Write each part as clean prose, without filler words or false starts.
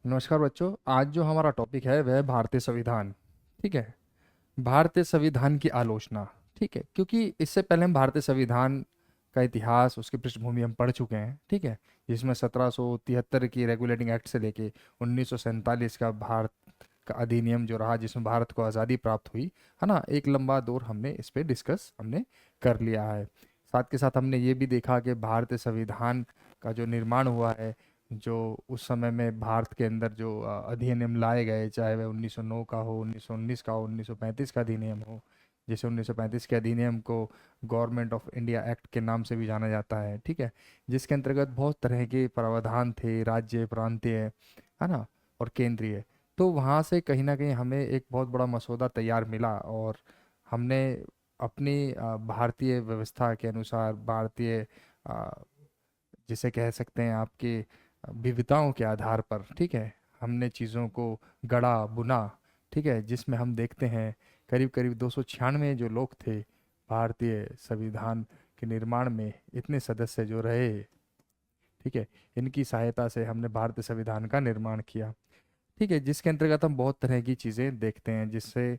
नमस्कार बच्चों। आज जो हमारा टॉपिक है वह है भारतीय संविधान। ठीक है। भारतीय संविधान की आलोचना। ठीक है, क्योंकि इससे पहले हम भारतीय संविधान का इतिहास, उसकी पृष्ठभूमि हम पढ़ चुके हैं। ठीक है। जिसमें 1773 की रेगुलेटिंग एक्ट से लेके 1947 का भारत का अधिनियम जो रहा, जिसमें भारत को आज़ादी प्राप्त हुई, है ना, एक लंबा दौर हमने इस पे डिस्कस हमने कर लिया है। साथ के साथ हमने ये भी देखा कि भारतीय संविधान का जो निर्माण हुआ है, जो उस समय में भारत के अंदर जो अधिनियम लाए गए, चाहे वह 1909 का हो, 1919 का हो, 1935 का अधिनियम हो। जैसे 1935 के अधिनियम को गवर्नमेंट ऑफ इंडिया एक्ट के नाम से भी जाना जाता है। ठीक है। जिसके अंतर्गत बहुत तरह के प्रावधान थे, राज्य, प्रांतीय, है ना, और केंद्रीय। तो वहाँ से कहीं ना कहीं हमें एक बहुत बड़ा मसौदा तैयार मिला, और हमने अपनी भारतीय व्यवस्था के अनुसार, भारतीय जिसे कह सकते हैं आपकी विविधताओं के आधार पर, ठीक है, हमने चीज़ों को गढ़ा बुना। ठीक है। जिसमें हम देखते हैं करीब करीब 296 जो लोग थे भारतीय संविधान के निर्माण में, इतने सदस्य जो रहे। ठीक है। इनकी सहायता से हमने भारतीय संविधान का निर्माण किया। ठीक है। जिसके अंतर्गत हम बहुत तरह की चीज़ें देखते हैं, जिससे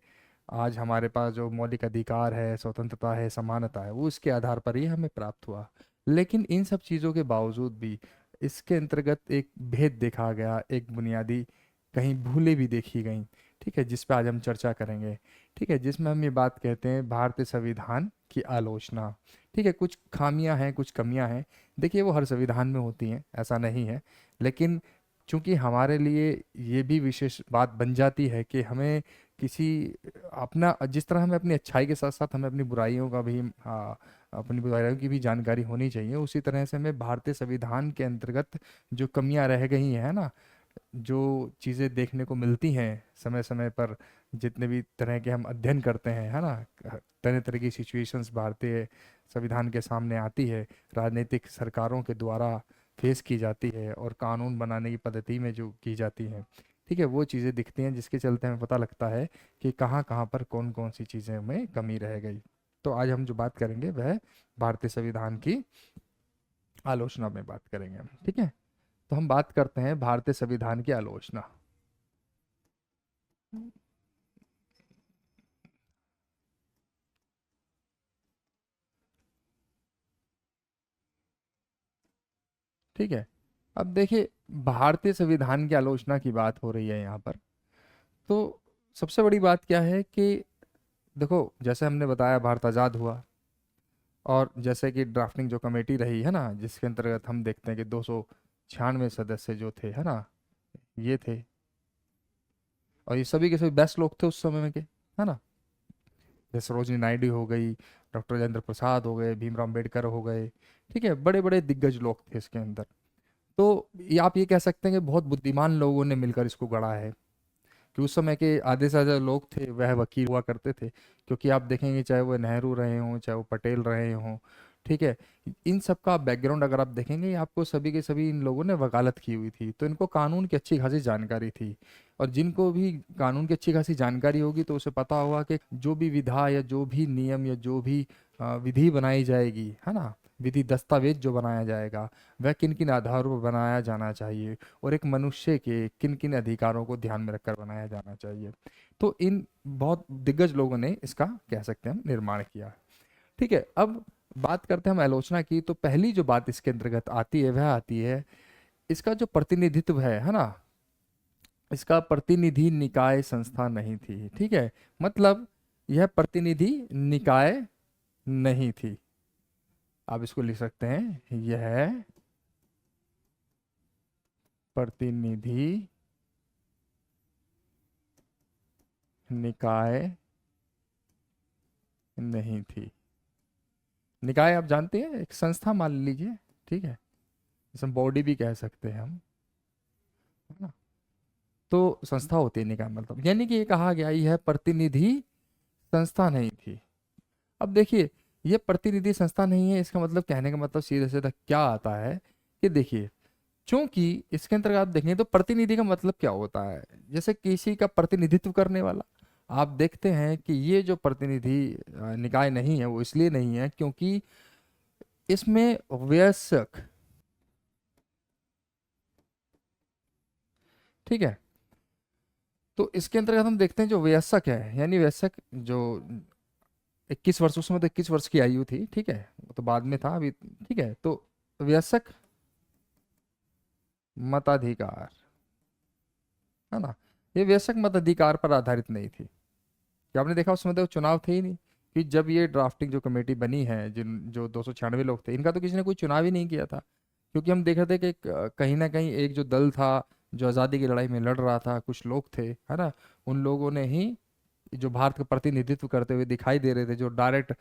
आज हमारे पास जो मौलिक अधिकार है, स्वतंत्रता है, समानता है, वो इसके आधार पर ही हमें प्राप्त हुआ। लेकिन इन सब चीज़ों के बावजूद भी इसके अंतर्गत एक भेद देखा गया, एक बुनियादी कहीं भूलें भी देखी गई। ठीक है। जिस पे आज हम चर्चा करेंगे। ठीक है। जिसमें हम ये बात कहते हैं भारतीय संविधान की आलोचना। ठीक है। कुछ खामियां हैं, कुछ कमियां हैं। देखिए, वो हर संविधान में होती हैं, ऐसा नहीं है। लेकिन चूंकि हमारे लिए ये भी विशेष बात बन जाती है कि हमें किसी अपना, जिस तरह हमें अपनी अच्छाई के साथ साथ हमें अपनी बुराइयों का भी, अपनी बुराइयों की भी जानकारी होनी चाहिए, उसी तरह से हमें भारतीय संविधान के अंतर्गत जो कमियां रह गई हैं ना, जो चीज़ें देखने को मिलती हैं समय समय पर, जितने भी तरह के हम अध्ययन करते हैं, है ना, तरह तरह की सिचुएशंस भारतीय संविधान के सामने आती है, राजनीतिक सरकारों के द्वारा फेस की जाती है, और कानून बनाने की पद्धति में जो की जाती है। ठीक है। वो चीज़ें दिखती हैं, जिसके चलते हमें पता लगता है कि कहाँ कहाँ पर कौन कौन सी चीज़ें में कमी रह गई। तो आज हम जो बात करेंगे वह भारतीय संविधान की आलोचना में बात करेंगे हम। ठीक है। तो हम बात करते हैं भारतीय संविधान की आलोचना। ठीक है। अब देखिए, भारतीय संविधान की आलोचना की बात हो रही है यहाँ पर। तो सबसे बड़ी बात क्या है कि देखो, जैसे हमने बताया, भारत आज़ाद हुआ, और जैसे कि ड्राफ्टिंग जो कमेटी रही है ना, जिसके अंतर्गत हम देखते हैं कि 296 सदस्य जो थे, है ना, ये थे, और ये सभी के सभी बेस्ट लोग थे उस समय में के, है ना। जैसे सरोजिनी नायडू हो गई, डॉक्टर राजेंद्र प्रसाद हो गए, भीमराव अम्बेडकर हो गए। ठीक है। बड़े बड़े दिग्गज लोग थे इसके अंदर। तो ये आप ये कह सकते हैं कि बहुत बुद्धिमान लोगों ने मिलकर इसको गढ़ा है, कि उस समय के आधे से ज़्यादा लोग थे वह वकील हुआ करते थे। क्योंकि आप देखेंगे, चाहे वो नेहरू रहे हों, चाहे वो पटेल रहे हों, ठीक है, इन सब का बैकग्राउंड अगर आप देखेंगे, आपको सभी के सभी इन लोगों ने वकालत की हुई थी, तो इनको कानून की अच्छी खासी जानकारी थी। और जिनको भी कानून की अच्छी खासी जानकारी होगी, तो उसे पता होगा कि जो भी विधा या जो भी नियम या जो भी विधि बनाई जाएगी, है ना, विधि दस्तावेज जो बनाया जाएगा, वह किन किन आधारों पर बनाया जाना चाहिए, और एक मनुष्य के किन किन अधिकारों को ध्यान में रखकर बनाया जाना चाहिए। तो इन बहुत दिग्गज लोगों ने इसका, कह सकते हैं हम, निर्माण किया। ठीक है। अब बात करते हैं हम आलोचना की, तो पहली जो बात इसके अंतर्गत आती है वह आती है इसका जो प्रतिनिधित्व है ना, इसका प्रतिनिधि निकाय संस्था नहीं थी। ठीक है। मतलब यह प्रतिनिधि निकाय नहीं थी। आप इसको लिख सकते हैं, यह प्रतिनिधि निकाय नहीं थी। निकाय आप जानते हैं, एक संस्था मान लीजिए। ठीक है। जैसे बॉडी भी कह सकते हैं हम, है ना। तो संस्था होती है निकाय, मतलब यानी कि ये कहा गया यह प्रतिनिधि संस्था नहीं थी। अब देखिए, ये प्रतिनिधि संस्था नहीं है, इसका मतलब, कहने का मतलब सीधे सीधा क्या आता है कि देखिए, चूंकि इसके अंतर्गत आप देखें तो प्रतिनिधि का मतलब क्या होता है, जैसे किसी का प्रतिनिधित्व करने वाला। आप देखते हैं कि ये जो प्रतिनिधि निकाय नहीं है, वो इसलिए नहीं है क्योंकि इसमें वयस्क ठीक है। तो इसके अंतर्गत हम देखते हैं जो वयस्क है, यानी वयस्क जो 21 वर्ष, उसमें तो 21 वर्ष की आयु थी, ठीक है, वो तो बाद में था अभी, ठीक है। तो वयस्क मताधिकार, है ना, ये वयस्क मताधिकार पर आधारित नहीं थी। कि आपने देखा उसमें तो चुनाव थे ही नहीं, कि जब ये ड्राफ्टिंग जो कमेटी बनी है, जिन जो 296 लोग थे, इनका तो किसी ने कोई चुनाव ही नहीं किया था। क्योंकि हम देख रहे थे कि कहीं ना कहीं एक जो दल था जो आज़ादी की लड़ाई में लड़ रहा था, कुछ लोग थे, है ना, उन लोगों ने ही जो भारत का प्रतिनिधित्व करते हुए दिखाई दे रहे थे, जो डायरेक्ट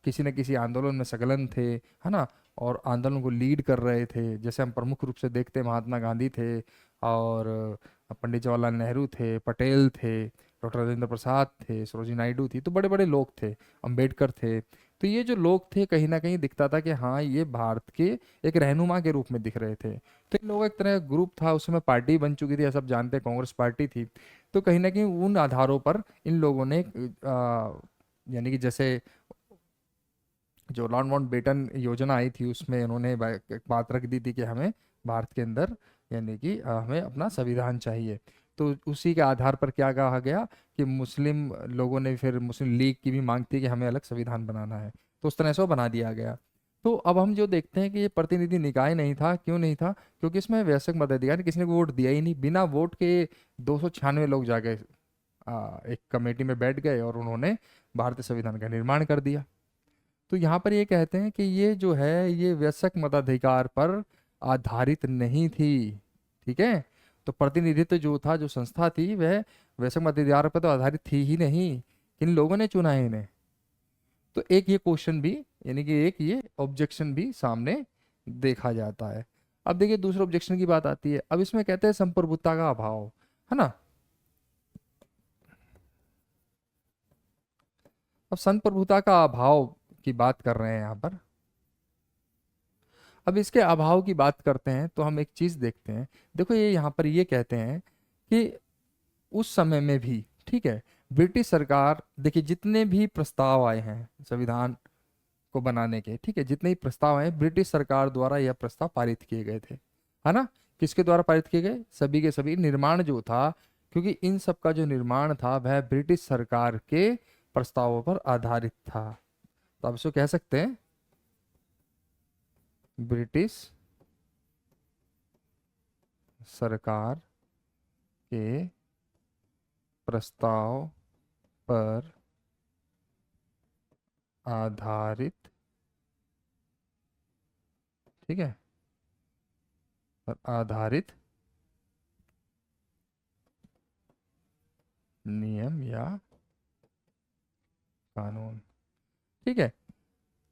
किसी न किसी आंदोलन में संलग्न थे, है ना, और आंदोलन को लीड कर रहे थे। जैसे हम प्रमुख रूप से देखते हैं, महात्मा गांधी थे, और पंडित जवाहरलाल नेहरू थे, पटेल थे, डॉक्टर राजेंद्र प्रसाद थे, सरोजिनी नायडू थी, तो बड़े बड़े लोग थे, अंबेडकर थे। तो ये जो लोग थे, कहीं ना कहीं दिखता था कि हाँ, ये भारत के एक रहनुमा के रूप में दिख रहे थे। तो इन लोगों का एक तरह ग्रुप था, उसमें पार्टी बन चुकी थी, सब जानते हैं, कांग्रेस पार्टी थी। तो कहीं ना कहीं उन आधारों पर इन लोगों ने यानी कि जैसे जो लॉर्ड माउंटबेटन योजना आई थी, उसमें उन्होंने एक बात रख दी थी कि हमें भारत के अंदर, यानी कि हमें अपना संविधान चाहिए। तो उसी के आधार पर क्या कहा गया कि मुस्लिम लोगों ने, फिर मुस्लिम लीग की भी मांग थी कि हमें अलग संविधान बनाना है, तो उस तरह से वो बना दिया गया। तो अब हम जो देखते हैं कि ये प्रतिनिधि निकाय नहीं था, क्यों नहीं था? क्योंकि इसमें वयस्क मताधिकार, किसी ने वोट दिया ही नहीं, बिना वोट के 296 लोग जाके एक कमेटी में बैठ गए और उन्होंने भारतीय संविधान का निर्माण कर दिया। तो यहाँ पर ये कहते हैं कि ये जो है, ये वयस्क मताधिकार पर आधारित नहीं थी, ठीक है। तो प्रतिनिधित्व जो था, जो संस्था थी, वह वयस्क मताधिकार पर तो आधारित थी ही नहीं। किन लोगों ने चुना है इन्हें? तो एक ये क्वेश्चन भी, यानी कि एक ये ऑब्जेक्शन भी सामने देखा जाता है। अब देखिए दूसरे ऑब्जेक्शन की बात आती है। अब इसमें कहते हैं संप्रभुता का अभाव, है ना। अब संप्रभुता का अभाव की बात कर रहे हैं यहाँ पर। अब इसके अभाव की बात करते हैं तो हम एक चीज देखते हैं। देखो ये यहाँ पर ये कहते हैं कि उस समय में भी, ठीक है, ब्रिटिश सरकार, देखिए जितने भी प्रस्ताव आए हैं संविधान को बनाने के, ठीक है, जितने भी प्रस्ताव आए, ब्रिटिश सरकार द्वारा यह प्रस्ताव पारित किए गए थे, है ना। किसके द्वारा पारित किए गए? सभी के सभी। निर्माण जो था, क्योंकि इन सब का जो निर्माण था वह ब्रिटिश सरकार के प्रस्तावों पर आधारित था। तो आप इसको कह सकते हैं ब्रिटिश सरकार के प्रस्ताव पर आधारित, ठीक है, पर आधारित नियम या कानून, ठीक है।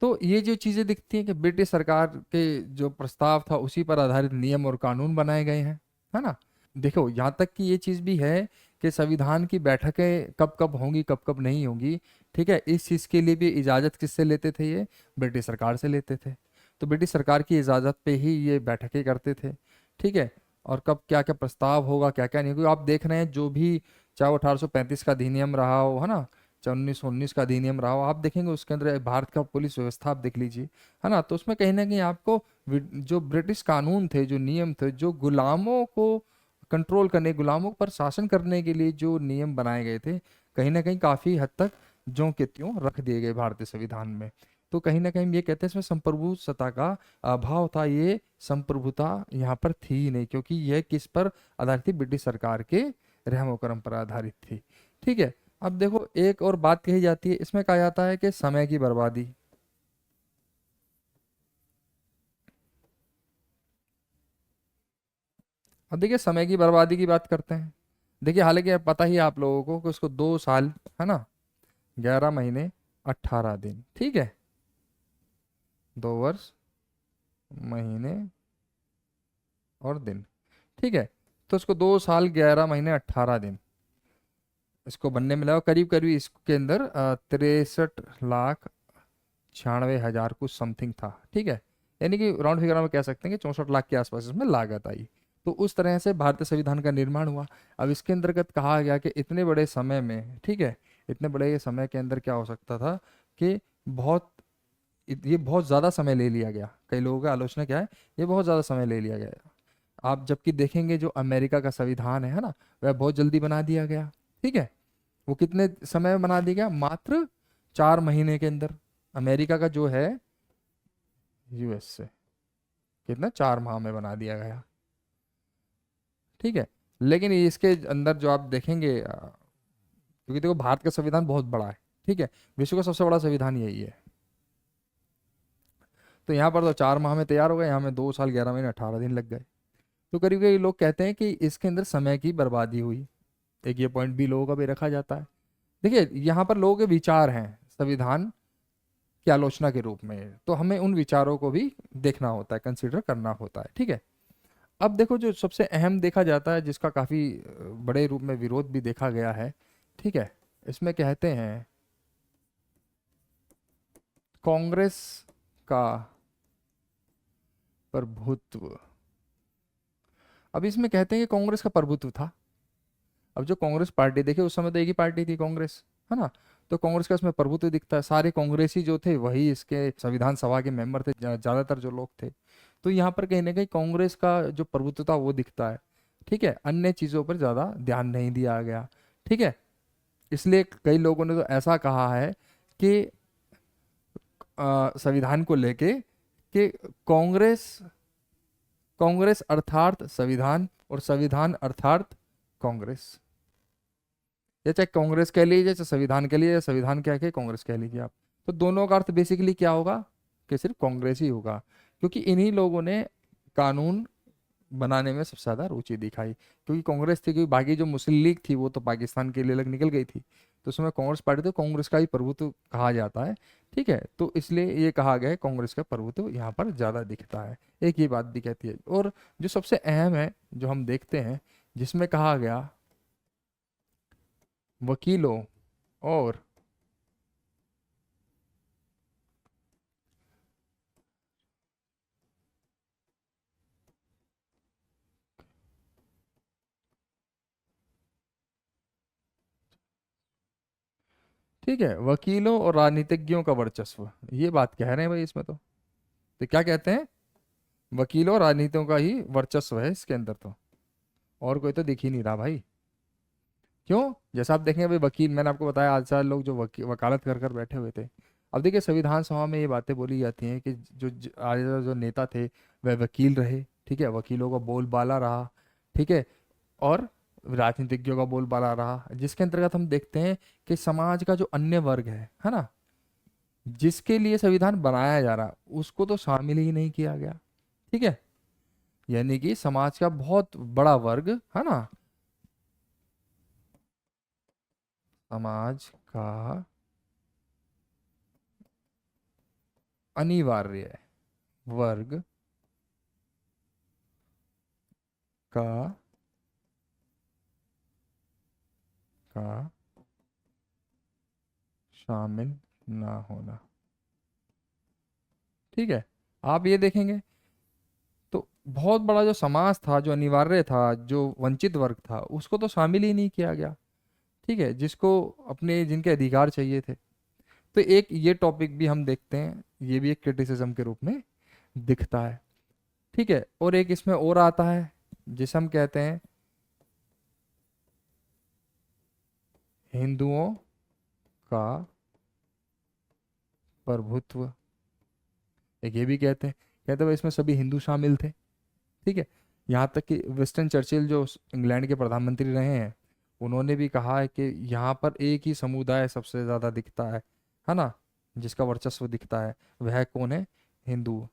तो ये जो चीजें दिखती हैं कि ब्रिटिश सरकार के जो प्रस्ताव था उसी पर आधारित नियम और कानून बनाए गए हैं, है ना। देखो यहाँ तक कि ये चीज भी है कि संविधान की बैठकें कब कब होंगी, कब कब नहीं होंगी, ठीक है, इस चीज के लिए भी इजाजत किससे लेते थे? ये ब्रिटिश सरकार से लेते थे। तो ब्रिटिश सरकार की इजाजत पे ही ये बैठकें करते थे, ठीक है। और कब क्या क्या प्रस्ताव होगा, क्या क्या नहीं होगा, आप देख रहे हैं जो भी, चाहे वो 1835 का अधिनियम रहा हो, है ना, चाहे 1919 का अधिनियम रहा हो, आप देखेंगे उसके अंदर भारत का पुलिस व्यवस्था आप देख लीजिए, है ना। तो उसमें कहीं ना कहीं आपको जो ब्रिटिश कानून थे, जो नियम थे, जो गुलामों को कंट्रोल करने, गुलामों पर शासन करने के लिए जो नियम बनाए गए थे, कहीं ना कहीं काफी हद तक ज्यों के त्यों रख दिए गए भारतीय संविधान में। तो कहीं ना कहीं हम ये कहते हैं इसमें संप्रभुता का अभाव था। ये संप्रभुता यहाँ पर थी ही नहीं, क्योंकि यह किस पर आधारित थी? ब्रिटिश सरकार के रहमो करम पर आधारित थी, ठीक है। अब देखो एक और बात कही जाती है, इसमें कहा जाता है कि समय की बर्बादी। अब देखिए समय की बर्बादी की बात करते हैं। देखिए हालांकि अब पता ही है आप लोगों को कि उसको 2 साल, है ना, 11 महीने 18 दिन, ठीक है, 2 वर्ष, महीने और दिन, ठीक है। तो उसको 2 साल 11 महीने 18 दिन इसको बनने में लगा। करीब करीब इसके अंदर 63,96,हजार कुछ समथिंग था, ठीक है। यानी कि राउंड फिगर में कह सकते हैं कि 64 लाख के आसपास इसमें लागत आई। तो उस तरह से भारतीय संविधान का निर्माण हुआ। अब इसके अंतर्गत कहा गया कि इतने बड़े समय में, ठीक है, इतने बड़े समय के अंदर क्या हो सकता था कि बहुत, ये बहुत ज़्यादा समय ले लिया गया। कई लोगों की आलोचना क्या है, ये बहुत ज़्यादा समय ले लिया गया। आप जबकि देखेंगे जो अमेरिका का संविधान है ना, वह बहुत जल्दी बना दिया गया। ठीक है, वो कितने समय में बना दिया गया? मात्र 4 महीने के अंदर। अमेरिका का जो है यूएस से कितना, 4 माह में बना दिया गया। ठीक है, लेकिन इसके अंदर जो आप देखेंगे क्योंकि देखो भारत का संविधान बहुत बड़ा है, ठीक है, विश्व का सबसे बड़ा संविधान यही है। तो यहाँ पर तो 4 माह में तैयार हो गए, यहाँ में 2 साल 11 महीने 18 दिन लग गए। तो करीब करीब लोग कहते हैं कि इसके अंदर समय की बर्बादी हुई। एक ये पॉइंट भी लोगों का भी रखा जाता है। देखिए यहाँ पर लोगों के विचार हैं संविधान की आलोचना के रूप में, तो हमें उन विचारों को भी देखना होता है, कंसिडर करना होता है। ठीक है, अब देखो जो सबसे अहम देखा जाता है, जिसका काफी बड़े रूप में विरोध भी देखा गया है, ठीक है, इसमें कहते हैं कांग्रेस का प्रभुत्व। अब इसमें कहते हैं कि कांग्रेस का प्रभुत्व था। अब जो कांग्रेस पार्टी, देखिए उस समय तो एक ही पार्टी थी कांग्रेस, है ना, तो कांग्रेस का इसमें प्रभुत्व दिखता है। सारे कांग्रेसी जो थे वही इसके संविधान सभा के मेंबर थे, ज्यादातर जो लोग थे। तो यहाँ पर कहीं ना कहीं कांग्रेस का जो प्रभुत्व था वो दिखता है। ठीक है, अन्य चीजों पर ज्यादा ध्यान नहीं दिया गया। ठीक है, इसलिए कई लोगों ने तो ऐसा कहा है कि संविधान को लेके कि कांग्रेस कांग्रेस अर्थात संविधान और संविधान अर्थात कांग्रेस। या चाहे कांग्रेस कह लीजिए, चाहे संविधान कह लीजिए, या संविधान कह के कांग्रेस कह लीजिए आप, तो दोनों का अर्थ बेसिकली क्या होगा कि सिर्फ कांग्रेस ही होगा। क्योंकि इन्हीं लोगों ने कानून बनाने में सबसे ज्यादा रुचि दिखाई। क्योंकि कांग्रेस थी, क्योंकि बाकी जो मुस्लिम लीग थी वो तो पाकिस्तान के लिए अलग निकल गई थी, तो उसमें कांग्रेस पार्टी तो कांग्रेस का ही प्रभुत्व कहा जाता है। ठीक है, तो इसलिए ये कहा गया है कांग्रेस का प्रभुत्व यहाँ पर ज्यादा दिखता है। एक ये बात भी कहती है। और जो सबसे अहम है जो हम देखते हैं, जिसमें कहा गया वकीलों और ठीक है, वकीलों और राजनीतिज्ञों का वर्चस्व, ये बात कह रहे हैं भाई इसमें। तो क्या कहते हैं? वकीलों और राजनीतियों का ही वर्चस्व है इसके अंदर तो, और कोई तो दिख ही नहीं रहा भाई। क्यों? जैसा आप देखेंगे भाई, वकील, मैंने आपको बताया आज 4 लोग जो वकालत कर कर बैठे हुए थे। अब देखिए संविधान सभा में ये बातें बोली जाती हैं कि आज जो नेता थे वह वकील रहे। ठीक है, वकीलों का बोलबाला रहा। ठीक है, और राजनीतिज्ञों का बोलबाला रहा, जिसके अंतर्गत हम देखते हैं कि समाज का जो अन्य वर्ग है ना, जिसके लिए संविधान बनाया जा रहा, उसको तो शामिल ही नहीं किया गया। ठीक है, यानी कि समाज का बहुत बड़ा वर्ग है ना, समाज का अनिवार्य वर्ग का का शामिल ना होना। ठीक है, आप ये देखेंगे तो बहुत बड़ा जो समाज था, जो अनिवार्य था, जो वंचित वर्ग था, उसको तो शामिल ही नहीं किया गया। ठीक है, जिसको अपने जिनके अधिकार चाहिए थे। तो एक ये टॉपिक भी हम देखते हैं, ये भी एक क्रिटिसिज्म के रूप में दिखता है। ठीक है, और एक इसमें और आता है जिसे हम कहते हैं हिंदुओं का प्रभुत्व। एक ये भी कहते हैं भाई इसमें सभी हिंदू शामिल थे। ठीक है, यहाँ तक कि विंस्टन चर्चिल जो इंग्लैंड के प्रधानमंत्री रहे हैं, उन्होंने भी कहा है कि यहाँ पर एक ही समुदाय सबसे ज्यादा दिखता है ना, जिसका वर्चस्व दिखता है, वह कौन है? हिंदू।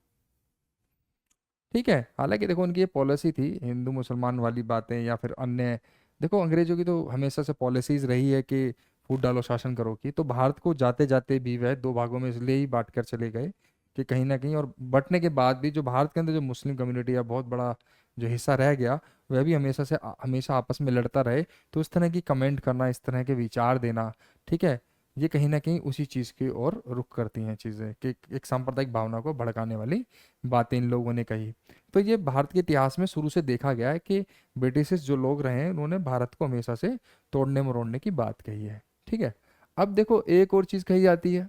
ठीक है, हालांकि देखो उनकी ये पॉलिसी थी हिंदू मुसलमान वाली बातें या फिर अन्य। देखो अंग्रेजों की तो हमेशा से पॉलिसीज रही है कि फूट डालो शासन करो की। तो भारत को जाते जाते भी वह 2 भागों में इसलिए ही बांट कर चले गए कि कहीं ना कहीं, और बंटने के बाद भी जो भारत के अंदर जो मुस्लिम कम्युनिटी का बहुत बड़ा जो हिस्सा रह गया, वह भी हमेशा से हमेशा आपस में लड़ता रहे। तो इस तरह की कमेंट करना, इस तरह के विचार देना, ठीक है, ये कहीं ना कहीं उसी चीज की ओर रुख करती हैं चीजें कि एक सांप्रदायिक भावना को भड़काने वाली बातें इन लोगों ने कही। तो ये भारत के इतिहास में शुरू से देखा गया है कि ब्रिटिश जो लोग रहे हैं उन्होंने भारत को हमेशा से तोड़ने मरोड़ने की बात कही है। ठीक है, अब देखो एक और चीज कही जाती है,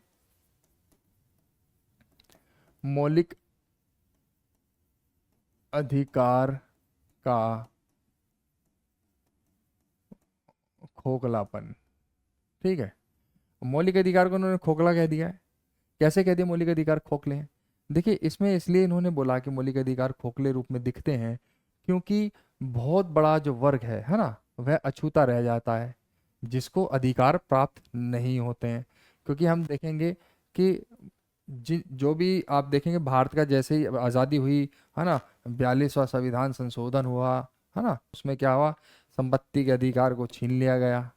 मौलिक अधिकार का खोखलापन। ठीक है, मौलिक अधिकार को उन्होंने खोखला कह दिया है। कैसे कह दिया मौलिक अधिकार खोखले हैं? देखिए, इसमें इसलिए इन्होंने बोला कि मौलिक अधिकार खोखले रूप में दिखते हैं क्योंकि बहुत बड़ा जो वर्ग है ना, वह अछूता रह जाता है, जिसको अधिकार प्राप्त नहीं होते हैं। क्योंकि हम देखेंगे कि जो भी आप देखेंगे, भारत का जैसे ही आज़ादी हुई है ना, 42वां संविधान संशोधन हुआ है ना, उसमें क्या हुआ, संपत्ति के अधिकार को छीन लिया गया।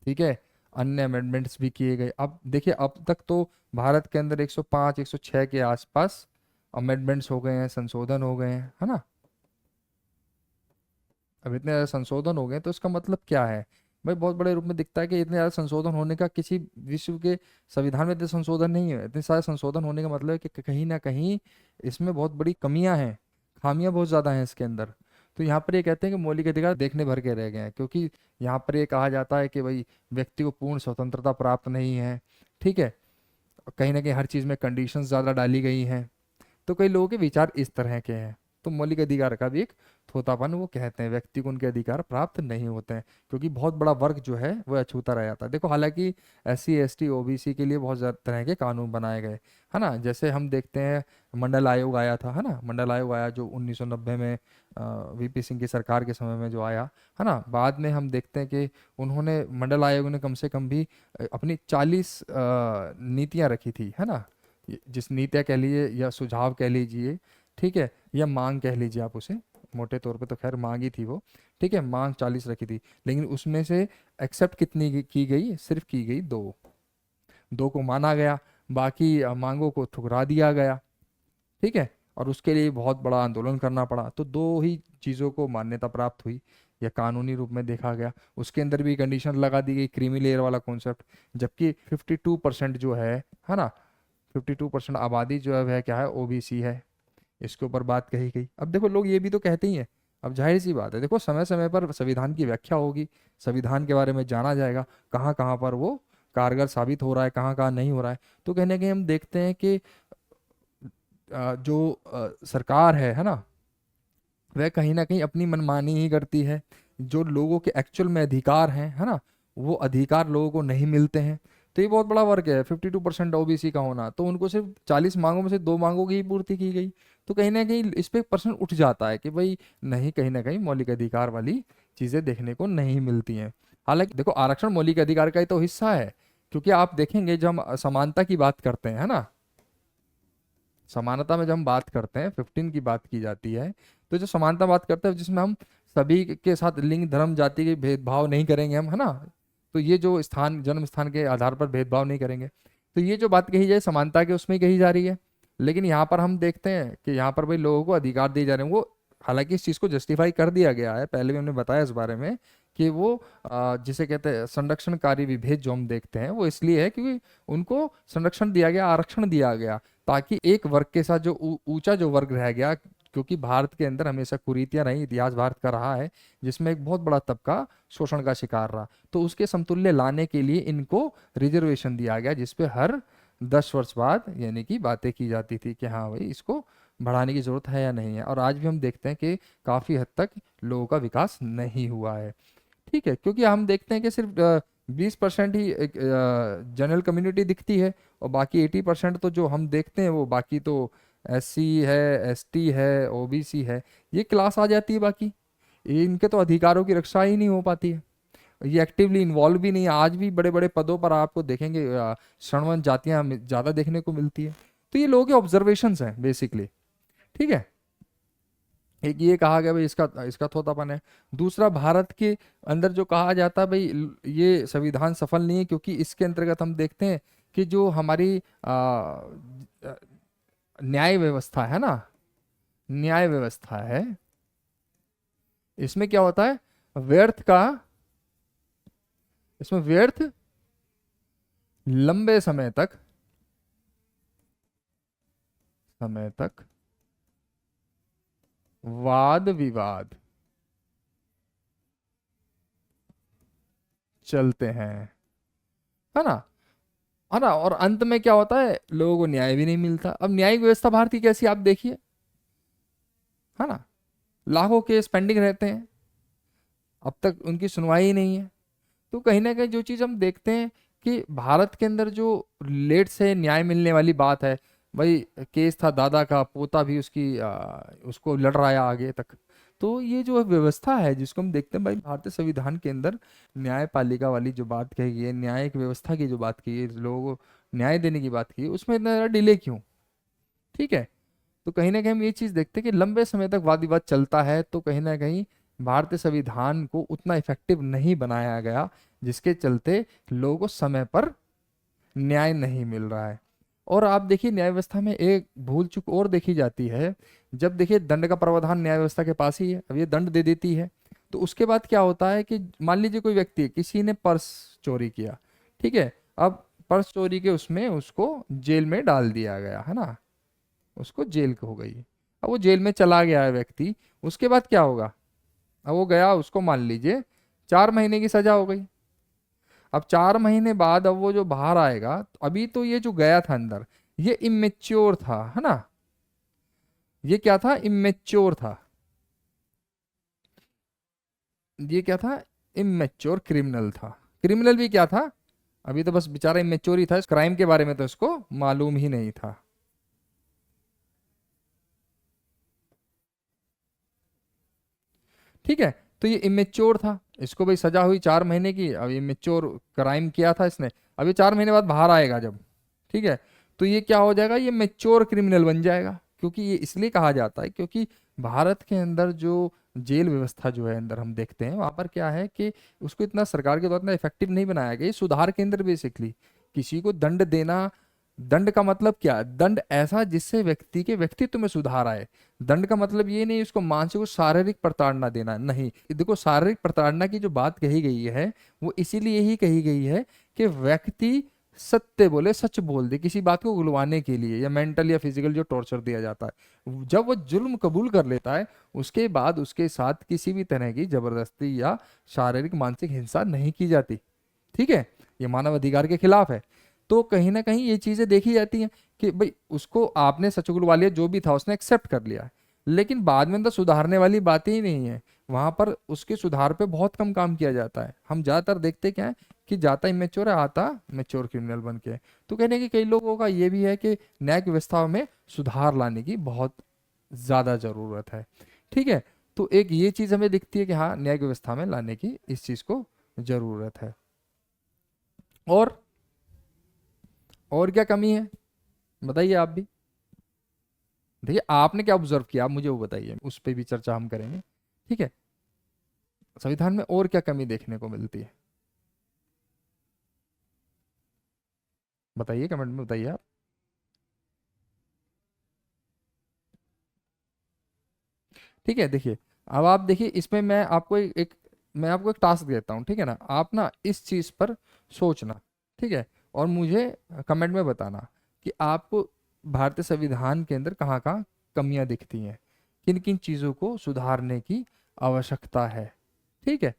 ठीक है, अन्य अमेंडमेंट्स भी किए गए। अब देखिए, अब तक तो भारत के अंदर 105 106 के आसपास अमेंडमेंट्स हो गए हैं, संशोधन हो गए हैं, है ना। अब इतने ज़्यादा संशोधन हो गए तो इसका मतलब क्या है भाई? बहुत बड़े रूप में दिखता है कि इतने ज़्यादा संशोधन होने का, किसी विश्व के संविधान में इतने संशोधन नहीं है। इतने सारे संशोधन होने का मतलब है कि कहीं ना कहीं इसमें बहुत बड़ी कमियां हैं, खामियां बहुत ज़्यादा हैं इसके अंदर। तो यहाँ पर ये कहते हैं कि मौलिक अधिकार देखने भर के रह गए हैं, क्योंकि यहाँ पर ये कहा जाता है कि भाई व्यक्ति को पूर्ण स्वतंत्रता प्राप्त नहीं है। ठीक है, कहीं ना कहीं हर चीज़ में कंडीशंस ज़्यादा डाली गई हैं। तो कई लोगों के विचार इस तरह के हैं। तो मौलिक अधिकार का भी एक थोतापन वो कहते हैं, व्यक्ति को उनके अधिकार प्राप्त नहीं होते हैं क्योंकि बहुत बड़ा वर्ग जो है वह अछूता रह जाता है। देखो, हालांकि SC ST OBC के लिए बहुत ज़्यादा तरह के कानून बनाए गए, है ना। जैसे हम देखते हैं, मंडल आयोग आया था, है ना। मंडल आयोग आया जो 1990 में VP सिंह की सरकार के समय में जो आया, है ना। बाद में हम देखते हैं कि उन्होंने, मंडल आयोग ने कम से कम भी अपनी 40 नीतियाँ रखी थी, है ना। जिस नीतियाँ कह लीजिए या सुझाव कह लीजिए, ठीक है, या मांग कह लीजिए आप उसे, मोटे तौर पे तो खैर मांग ही थी वो। ठीक है, मांग 40 रखी थी, लेकिन उसमें से एक्सेप्ट कितनी की गई? सिर्फ की गई 2। 2 को माना गया, बाकी मांगों को ठुकरा दिया गया। ठीक है, और उसके लिए बहुत बड़ा आंदोलन करना पड़ा। तो 2 ही चीज़ों को मान्यता प्राप्त हुई या कानूनी रूप में देखा गया। उसके अंदर भी कंडीशन लगा दी गई, क्रीमी लेयर वाला कॉन्सेप्ट। जबकि 52% जो है ना, 52% आबादी जो है वह क्या है? OBC है। इसके ऊपर बात कही गई। अब देखो, लोग ये भी तो कहते ही हैं, अब जाहिर सी बात है, देखो समय समय पर संविधान की व्याख्या होगी, संविधान के बारे में जाना जाएगा, कहाँ कहाँ पर वो कारगर साबित हो रहा है, कहाँ कहाँ नहीं हो रहा है। तो कहने के हम देखते हैं कि जो सरकार है ना, वह कहीं ना कहीं अपनी मनमानी ही करती है। जो लोगों के एक्चुअल में अधिकार हैं, है ना, वो अधिकार लोगों को नहीं मिलते हैं। तो ये बहुत बड़ा वर्ग है 52% OBC का होना। तो उनको सिर्फ 40 मांगों में से 2 मांगों की ही पूर्ति की गई। तो कहीं ना कहीं इस पे एक प्रश्न उठ जाता है कि भाई नहीं, कहीं ना कहीं मौलिक अधिकार वाली चीज़ें देखने को नहीं मिलती हैं। हालांकि देखो, आरक्षण मौलिक अधिकार का ही तो हिस्सा है। क्योंकि आप देखेंगे, जब हम समानता की बात करते हैं, है ना, समानता में जब हम बात करते हैं, 15 की बात की जाती है, तो जो समानता बात करते हैं जिसमें हम सभी के साथ लिंग धर्म जाति के भेदभाव नहीं करेंगे हम, है ना। तो ये जो स्थान, जन्म स्थान के आधार पर भेदभाव नहीं करेंगे, तो ये जो बात कही जाए समानता के, उसमें कही जा रही है। लेकिन यहाँ पर हम देखते हैं कि यहाँ पर भाई लोगों को अधिकार दिए जा रहे हैं। वो हालांकि इस चीज़ को जस्टिफाई कर दिया गया है, पहले भी हमने बताया इस बारे में कि वो जिसे कहते हैं संरक्षणकारी विभेद जो हम देखते हैं, वो इसलिए है क्योंकि उनको संरक्षण दिया गया, आरक्षण दिया गया, ताकि एक वर्ग के साथ जो ऊंचा जो वर्ग रह गया, क्योंकि भारत के अंदर हमेशा कुरीतियां रही, इतिहास भारत का रहा है जिसमें एक बहुत बड़ा तबका शोषण का शिकार रहा। तो उसके समतुल्य लाने के लिए इनको रिजर्वेशन दिया गया, जिसपे हर 10 वर्ष बाद यानी कि बातें की जाती थी कि हाँ भाई, इसको बढ़ाने की जरूरत है या नहीं है। और आज भी हम देखते हैं कि काफी हद तक लोगों का विकास नहीं हुआ है। ठीक है, क्योंकि हम देखते हैं कि सिर्फ 20% ही एक जनरल कम्युनिटी दिखती है, और बाकी 80% तो जो हम देखते हैं वो बाकी तो SC है, ST है, OBC है, ये क्लास आ जाती है। बाकी इनके तो अधिकारों की रक्षा ही नहीं हो पाती है, ये एक्टिवली इन्वॉल्व भी नहीं है। आज भी बड़े बड़े पदों पर आपको देखेंगे श्रमण जातियां ज़्यादा देखने को मिलती है। तो ये लोगों के ऑब्जर्वेशंस हैं बेसिकली। ठीक है, एक ये कहा गया भाई इसका इसका थोतापन है। दूसरा, भारत के अंदर जो कहा जाता है भाई ये संविधान सफल नहीं है, क्योंकि इसके अंतर्गत हम देखते हैं कि जो हमारी न्याय व्यवस्था है ना, न्याय व्यवस्था है, इसमें क्या होता है, व्यर्थ का, इसमें व्यर्थ लंबे समय तक वाद विवाद चलते हैं, है ना, है ना। और अंत में क्या होता है, लोगों को न्याय भी नहीं मिलता। अब न्यायिक व्यवस्था भारतीय कैसी आप देखिए, है ना। लाखों केस पेंडिंग रहते हैं, अब तक उनकी सुनवाई ही नहीं है। तो कहीं ना कहीं जो चीज़ हम देखते हैं कि भारत के अंदर जो लेट से न्याय मिलने वाली बात है, भाई केस था दादा का, पोता भी उसको लड़ रहा है आगे तक। तो ये जो व्यवस्था है जिसको हम देखते हैं भाई भारतीय संविधान के अंदर, न्यायपालिका वाली जो बात कही गई है, न्यायिक व्यवस्था की जो बात की है, लोगों को न्याय देने की बात की है, उसमें इतना ज़्यादा डिले क्यों? ठीक है। तो कहीं ना कहीं हम ये चीज देखते हैं कि लंबे समय तक वाद विवाद चलता है, तो कहीं ना कहीं भारतीय संविधान को उतना इफेक्टिव नहीं बनाया गया, जिसके चलते लोगों को समय पर न्याय नहीं मिल रहा है। और आप देखिए न्याय व्यवस्था में एक भूल चूक और देखी जाती है। जब देखिए दंड का प्रावधान न्याय व्यवस्था के पास ही है, अब ये दंड दे देती है, तो उसके बाद क्या होता है कि मान लीजिए कोई व्यक्ति है, किसी ने पर्स चोरी किया, ठीक है, अब पर्स चोरी के उसमें उसको जेल में डाल दिया गया है ना, उसको जेल हो गई। अब वो जेल में चला गया है व्यक्ति, उसके बाद क्या होगा? अब वो गया, उसको मान लीजिए 4 महीने की सजा हो गई। अब 4 महीने बाद अब वो जो बाहर आएगा, तो अभी तो ये जो गया था अंदर, ये इमेच्योर था, है ना, ये क्या था? इमेच्योर था। ये क्या था? इमेच्योर क्रिमिनल था। क्रिमिनल भी क्या था? अभी तो बस बेचारा इमेच्योर ही था, इस क्राइम के बारे में तो इसको मालूम ही नहीं था। ठीक है। तो ये इमेच्योर था, इसको भाई सजा हुई 4 महीने की, अब इमेच्योर क्राइम किया था इसने, अब ये 4 महीने बाद बाहर आएगा जब, ठीक है, तो ये क्या हो जाएगा? ये मेच्योर क्रिमिनल बन जाएगा। क्योंकि ये इसलिए कहा जाता है क्योंकि भारत के अंदर जो जेल व्यवस्था जो है अंदर हम देखते हैं, वहां पर क्या है कि उसको इतना सरकार के द्वारा इतना इफेक्टिव नहीं बनाया गया। ये सुधार केंद्र बेसिकली, किसी को दंड देना, दंड का मतलब क्या? दंड ऐसा जिससे व्यक्ति के व्यक्तित्व में सुधार आए। दंड का मतलब ये नहीं उसको मानसिक और शारीरिक प्रताड़ना देना, नहीं। देखो शारीरिक प्रताड़ना की जो बात कही गई है, वो इसीलिए ही कही गई है कि व्यक्ति सत्य बोले, सच बोल दे, किसी बात को उगलवाने के लिए, या मेंटल या फिजिकल जो टॉर्चर दिया जाता है, जब वो जुल्म कबूल कर लेता है, उसके बाद उसके साथ किसी भी तरह की जबरदस्ती या शारीरिक मानसिक हिंसा नहीं की जाती। ठीक है, ये मानव अधिकार के खिलाफ है। तो कहीं ना कहीं ये चीजें देखी जाती हैं कि भाई उसको आपने सच उगलवा लिया, जो भी था उसने एक्सेप्ट कर लिया, लेकिन बाद में अंदर सुधारने वाली बातें ही नहीं है। वहां पर उसके सुधार पे बहुत कम काम किया जाता है। हम ज्यादातर देखते क्या है कि जाता इमेच्योर है, आता मेच्योर क्रिमिनल बन के। तो कहने की कई लोगों का ये भी है कि न्यायिक व्यवस्था में सुधार लाने की बहुत ज्यादा जरूरत है। ठीक है। तो एक ये चीज हमें दिखती है कि हाँ, न्यायिक व्यवस्था में लाने की इस चीज को जरूरत है। और क्या कमी है, बताइए आप भी। देखिए आपने क्या ऑब्जर्व किया, आप मुझे वो बताइए, उस पर भी चर्चा हम करेंगे। ठीक है। संविधान में और क्या कमी देखने को मिलती है, बताइए, कमेंट में बताइए आप। ठीक है। देखिए, अब आप देखिए, इसमें मैं आपको एक टास्क देता हूँ, ठीक है ना, आप ना इस चीज पर सोचना, ठीक है, और मुझे कमेंट में बताना कि आपको भारतीय संविधान के अंदर कहाँ कहाँ कमियां दिखती हैं, किन किन चीजों को सुधारने की आवश्यकता है। ठीक है,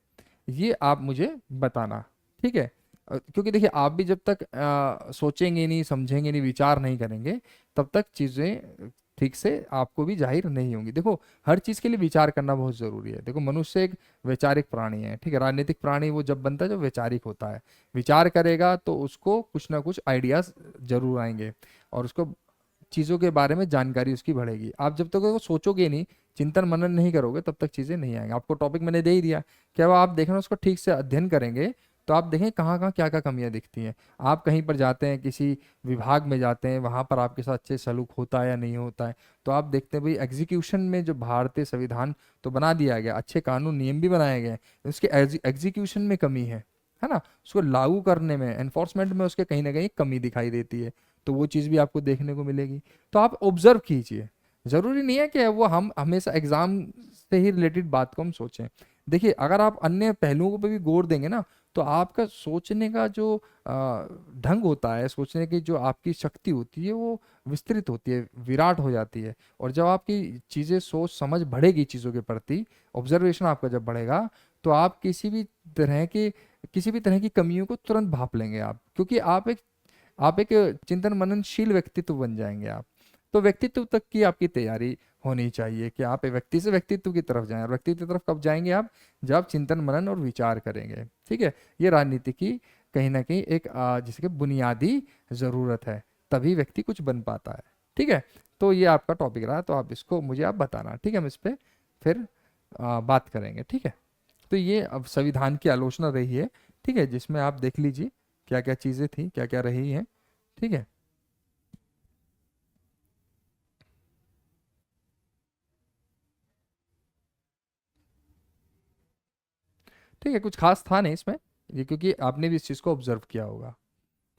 ये आप मुझे बताना। ठीक है। क्योंकि देखिए आप भी जब तक सोचेंगे नहीं, समझेंगे नहीं, विचार नहीं करेंगे, तब तक चीजें ठीक से आपको भी जाहिर नहीं होंगी। देखो हर चीज के लिए विचार करना बहुत जरूरी है। देखो मनुष्य एक वैचारिक प्राणी है, ठीक है, राजनीतिक प्राणी वो जब बनता है जब वैचारिक होता है। विचार करेगा तो उसको कुछ ना कुछ आइडियाज जरूर आएंगे, और उसको चीज़ों के बारे में जानकारी उसकी बढ़ेगी। आप जब तक वो सोचोगे नहीं, चिंतन मनन नहीं करोगे, तब तक चीज़ें नहीं आएंगी। आपको टॉपिक मैंने दे ही दिया, क्या वो आप देखना, उसको ठीक से अध्ययन करेंगे तो आप देखें कहाँ कहाँ क्या क्या कमियां दिखती हैं। आप कहीं पर जाते हैं, किसी विभाग में जाते हैं, वहां पर आपके साथ अच्छे सलूक होता है या नहीं होता है, तो आप देखते हैं भाई एग्जीक्यूशन में जो भारतीय संविधान तो बना दिया गया, अच्छे कानून नियम भी बनाए गए हैं, उसके एग्जीक्यूशन में कमी है ना, उसको लागू करने में, एनफोर्समेंट में उसके कहीं ना कहीं कमी दिखाई देती है। तो वो चीज़ भी आपको देखने को मिलेगी। तो आप ऑब्जर्व कीजिए, जरूरी नहीं है कि वो हम हमेशा एग्जाम से ही रिलेटेड बात को हम सोचें। देखिए अगर आप अन्य पहलुओं पर भी गौर देंगे ना, तो आपका सोचने का जो ढंग होता है, सोचने की जो आपकी शक्ति होती है, वो विस्तृत होती है, विराट हो जाती है। और जब आपकी चीज़ें सोच समझ बढ़ेगी चीज़ों के प्रति, ऑब्जर्वेशन आपका जब बढ़ेगा, तो आप किसी भी तरह की कमियों को तुरंत भाप लेंगे आप, क्योंकि आप एक चिंतन मननशील व्यक्तित्व बन जाएंगे आप। तो व्यक्तित्व तक की आपकी तैयारी होनी चाहिए कि आप व्यक्ति से व्यक्तित्व की तरफ जाएं। और व्यक्तित्व की तरफ कब जाएंगे आप? जब आप चिंतन मनन और विचार करेंगे। ठीक है, ये राजनीति की कहीं ना कहीं एक जिसके बुनियादी ज़रूरत है, तभी व्यक्ति कुछ बन पाता है। ठीक है, तो ये आपका टॉपिक रहा, तो आप इसको मुझे आप बताना। ठीक है, हम इस पे फिर बात करेंगे। ठीक है, तो ये अब संविधान की आलोचना रही है। ठीक है, जिसमें आप देख लीजिए क्या क्या चीज़ें थी, क्या क्या रही हैं। ठीक है, ठीक है, कुछ खास था नहीं इसमें, ये क्योंकि आपने भी इस चीज़ को ऑब्जर्व किया होगा।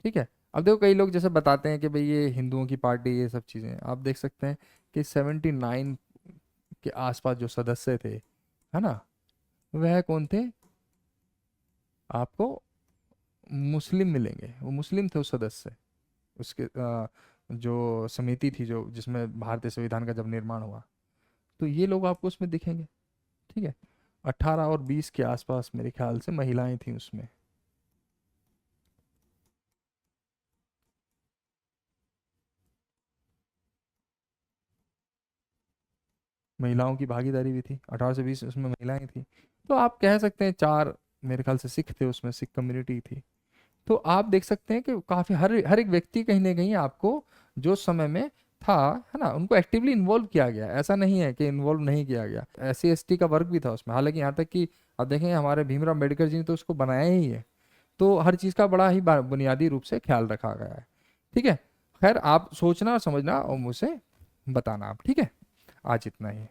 ठीक है, अब देखो कई लोग जैसे बताते हैं कि भाई ये हिंदुओं की पार्टी, ये सब चीज़ें आप देख सकते हैं कि 79 के आसपास जो सदस्य थे, है ना, वह कौन थे? आपको मुस्लिम मिलेंगे, वो मुस्लिम थे उस सदस्य। उसके जो समिति थी जो जिसमें भारतीय संविधान का जब निर्माण हुआ, तो ये लोग आपको उसमें दिखेंगे। ठीक है, 18 और 20 के आसपास मेरे ख्याल से महिलाएं थी उसमें। महिलाओं की भागीदारी भी थी, 18 से 20 उसमें महिलाएं थी। तो आप कह सकते हैं चार, मेरे ख्याल से सिख थे उसमें, सिख कम्युनिटी थी। तो आप देख सकते हैं कि काफी हर हर एक व्यक्ति कहीं ना कहीं आपको जो समय में था, है ना, उनको एक्टिवली इन्वॉल्व किया गया। ऐसा नहीं है कि इन्वॉल्व नहीं किया गया। SC ST का वर्ग भी था उसमें, हालांकि यहाँ तक कि आप देखेंगे हमारे भीमराव अम्बेडकर जी ने तो उसको बनाया ही है। तो हर चीज़ का बड़ा ही बुनियादी रूप से ख्याल रखा गया है। ठीक है, खैर आप सोचना और समझना और मुझे बताना आप। ठीक है, आज इतना ही।